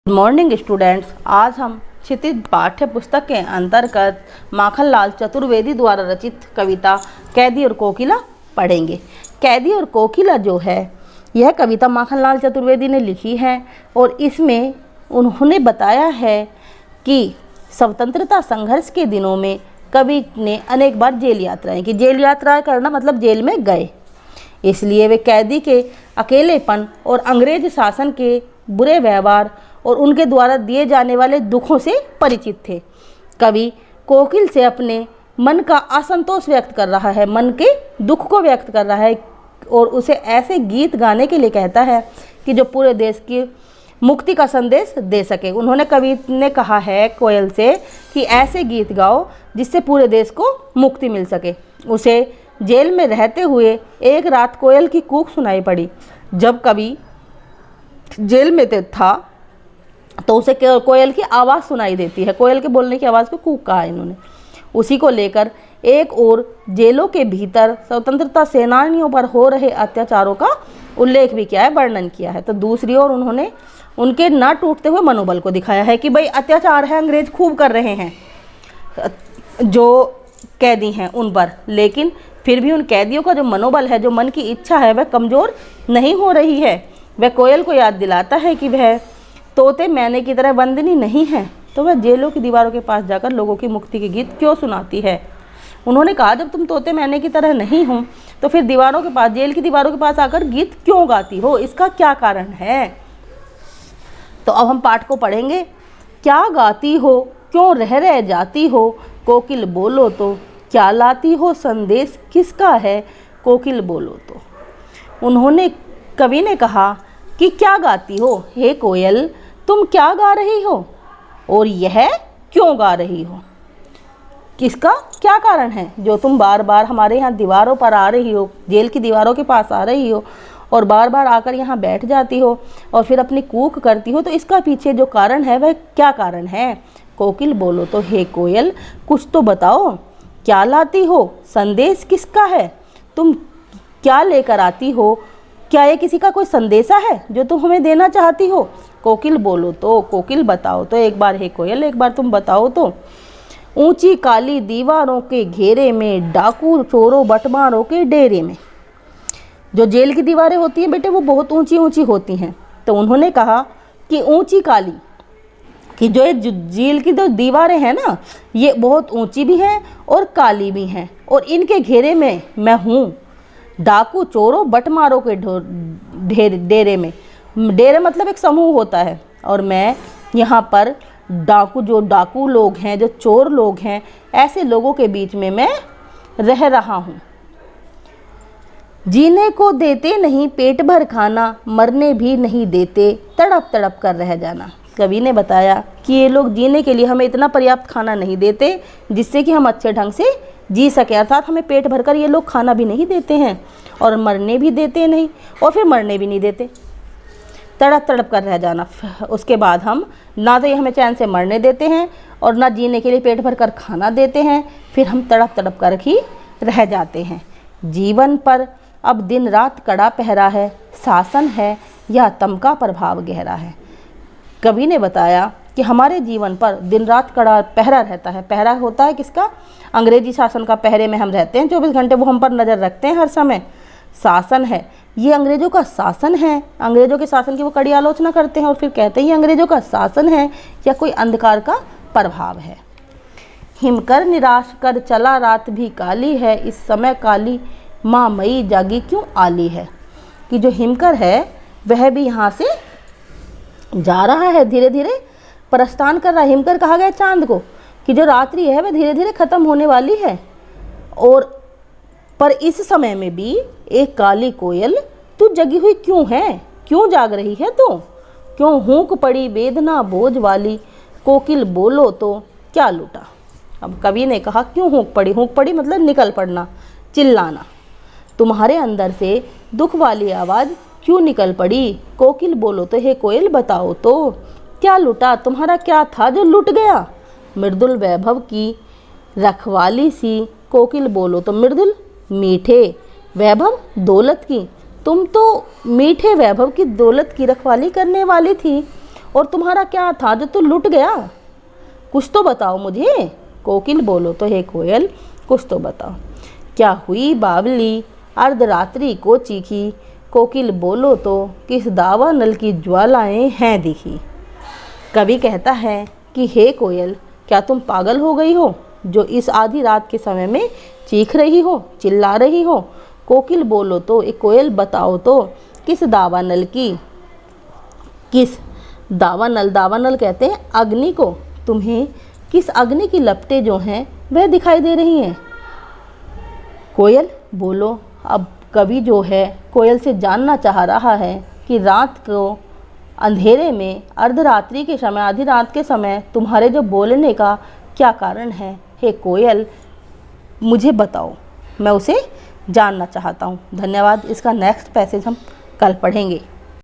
Good morning students. आज हम क्षितिज पाठ्य पुस्तक के अंतर्गत माखनलाल चतुर्वेदी द्वारा रचित कविता कैदी और कोकिला पढ़ेंगे। कैदी और कोकिला जो है यह कविता माखनलाल चतुर्वेदी ने लिखी है और इसमें उन्होंने बताया है कि स्वतंत्रता संघर्ष के दिनों में कवि ने अनेक बार जेल यात्राएं की। जेल यात्राएं करना मतलब जेल में गए, इसलिए वे कैदी के अकेलेपन और अंग्रेज शासन के बुरे व्यवहार और उनके द्वारा दिए जाने वाले दुखों से परिचित थे। कवि कोकिल से अपने मन का असंतोष व्यक्त कर रहा है, मन के दुख को व्यक्त कर रहा है और उसे ऐसे गीत गाने के लिए कहता है कि जो पूरे देश की मुक्ति का संदेश दे सके। उन्होंने कवि ने कहा है कोयल से कि ऐसे गीत गाओ जिससे पूरे देश को मुक्ति मिल सके। उसे जेल में रहते हुए एक रात कोयल की कूक सुनाई पड़ी। जब कवि जेल में था तो उसे कोयल की आवाज़ सुनाई देती है। कोयल के बोलने की आवाज़ को कूक कहा इन्होंने। उसी को लेकर एक और जेलों के भीतर स्वतंत्रता सेनानियों पर हो रहे अत्याचारों का उल्लेख भी किया है, वर्णन किया है। तो दूसरी ओर उन्होंने उनके न टूटते हुए मनोबल को दिखाया है कि भाई अत्याचार है, अंग्रेज खूब कर रहे हैं जो कैदी हैं उन पर, लेकिन फिर भी उन कैदियों का जो मनोबल है, जो मन की इच्छा है, वह कमज़ोर नहीं हो रही है। वह कोयल को याद दिलाता है कि वह तोते मैने की तरह वंदनी नहीं है, तो वह जेलों की दीवारों के पास जाकर लोगों की मुक्ति के गीत क्यों सुनाती है। उन्होंने कहा जब तुम तोते मैने की तरह नहीं हो तो फिर दीवारों के पास, जेल की दीवारों के पास आकर गीत क्यों गाती हो, इसका क्या कारण है। तो अब हम पाठ को पढ़ेंगे। क्या गाती हो, क्यों रह जाती हो, कोकिल बोलो तो, क्या लाती हो संदेश किसका है, कोकिल बोलो तो। उन्होंने कवि ने कहा कि क्या गाती हो, हे कोयल तुम क्या गा रही हो और यह क्यों गा रही हो, किसका क्या कारण है जो तुम बार बार हमारे यहाँ दीवारों पर आ रही हो, जेल की दीवारों के पास आ रही हो और बार बार आकर यहाँ बैठ जाती हो और फिर अपनी कूक करती हो। तो इसका पीछे जो कारण है वह क्या कारण है। कोकिल बोलो तो, हे कोयल कुछ तो बताओ, क्या लाती हो संदेश किसका है, तुम क्या लेकर आती हो, क्या ये किसी का कोई संदेशा है जो तुम हमें देना चाहती हो। कोकिल बोलो तो, कोकिल बताओ तो, एक बार हे कोयल एक बार तुम बताओ तो। ऊंची काली दीवारों के घेरे में, डाकू चोरों बटमारों के डेरे में। जो जेल की दीवारें होती हैं बेटे वो बहुत ऊंची ऊंची होती हैं। तो उन्होंने कहा कि ऊंची काली, कि जो ये जेल की जो दीवारें हैं ना ये बहुत ऊंची भी हैं और काली भी हैं और इनके घेरे में मैं हूँ। डाकू चोरों बटमारों के डेरे में, डेरे मतलब एक समूह होता है, और मैं यहाँ पर डाकू, जो डाकू लोग हैं, जो चोर लोग हैं, ऐसे लोगों के बीच में मैं रह रहा हूँ। जीने को देते नहीं पेट भर खाना, मरने भी नहीं देते तड़प तड़प कर रह जाना। कवि ने बताया कि ये लोग जीने के लिए हमें इतना पर्याप्त खाना नहीं देते जिससे कि हम अच्छे ढंग से जी सके, अर्थात हमें पेट भरकर ये लोग खाना भी नहीं देते हैं और मरने भी देते नहीं, और फिर मरने भी नहीं देते, तड़प तड़प कर रह जाना। उसके बाद हम ना तो ये हमें चैन से मरने देते हैं और ना जीने के लिए पेट भर कर खाना देते हैं, फिर हम तड़प तड़प कर ही रह जाते हैं। जीवन पर अब दिन रात कड़ा पहरा है, शासन है या तम का प्रभाव गहरा है। कवि ने बताया कि हमारे जीवन पर दिन रात कड़ा पहरा रहता है। पहरा होता है किसका, अंग्रेजी शासन का। पहरे में हम रहते हैं, 24 घंटे वो हम पर नज़र रखते हैं हर समय। शासन है, ये अंग्रेज़ों का शासन है। अंग्रेज़ों के शासन की वो कड़ी आलोचना करते हैं और फिर कहते हैं अंग्रेज़ों का शासन है या कोई अंधकार का प्रभाव है। हिमकर निराश कर चला रात भी काली है, इस समय काली माँ मई जागी क्यों आली है। कि जो हिमकर है वह भी यहाँ से जा रहा है, धीरे धीरे प्रस्थान कर रहा है। हिमकर कहा गया चांद को कि जो रात्रि है वह धीरे धीरे ख़त्म होने वाली है, और पर इस समय में भी एक काली कोयल तू जगी हुई क्यों है, क्यों जाग रही है तू, क्यों हूक पड़ी वेदना बोझ वाली, कोकिल बोलो तो क्या लूटा। अब कवि ने कहा क्यों हूक पड़ी, हूक पड़ी मतलब निकल पड़ना, चिल्लाना। तुम्हारे अंदर से दुख वाली आवाज़ क्यों निकल पड़ी, कोकिल बोलो तो, हे कोयल बताओ तो, क्या लूटा, तुम्हारा क्या था जो लुट गया। मृदुल वैभव की रखवाली सी, कोकिल बोलो तो, मृदुल मीठे वैभव दौलत की, तुम तो मीठे वैभव की दौलत की रखवाली करने वाली थी और तुम्हारा क्या था जो तू लुट गया? कुछ तो बताओ मुझे। कोकिल बोलो तो हे कोयल, कुछ तो बताओ। क्या हुई बावली अर्धरात्रि को चीखी, कोकिल बोलो तो किस दावा नल की ज्वालाएं हैं दिखी। कवि कहता है कि हे कोयल, क्या तुम पागल हो गई हो जो इस आधी रात के समय में चीख रही हो, चिल्ला रही हो? कोकिल बोलो तो एक कोयल बताओ तो किस दावानल की, किस दावानल, दावानल कहते हैं अग्नि को, तुम्हें किस अग्नि की लपटें जो हैं वह दिखाई दे रही हैं? कोयल बोलो। अब कवि जो है कोयल से जानना चाह रहा है कि रात को अंधेरे में अर्धरात्रि के समय, आधी रात के समय तुम्हारे जो बोलने का क्या कारण है? हे कोयल, मुझे बताओ, मैं उसे जानना चाहता हूँ। धन्यवाद। इसका नेक्स्ट पैसेज हम कल पढ़ेंगे।